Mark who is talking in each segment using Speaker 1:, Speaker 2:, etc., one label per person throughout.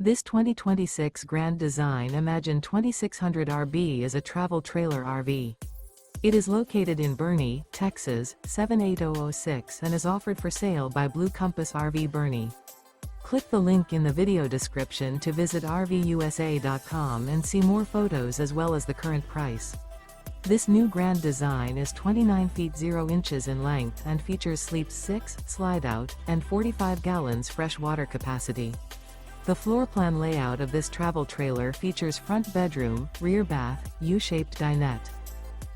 Speaker 1: This 2026 Grand Design Imagine 2600 RB is a travel trailer RV. It is located in Boerne, Texas, 78006 and is offered for sale by Blue Compass RV Boerne. Click the link in the video description to visit RVUSA.com and see more photos as well as the current price. This new Grand Design is 29 feet 0 inches in length and features sleeps 6, slide-out, and 45 gallons fresh water capacity. The floor plan layout of this travel trailer features front bedroom, rear bath, U-shaped dinette.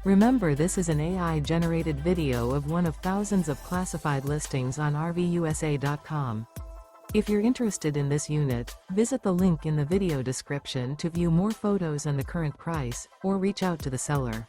Speaker 1: Remember, this is an AI-generated video of one of thousands of classified listings on RVUSA.com. If you're interested in this unit, visit the link in the video description to view more photos and the current price, or reach out to the seller.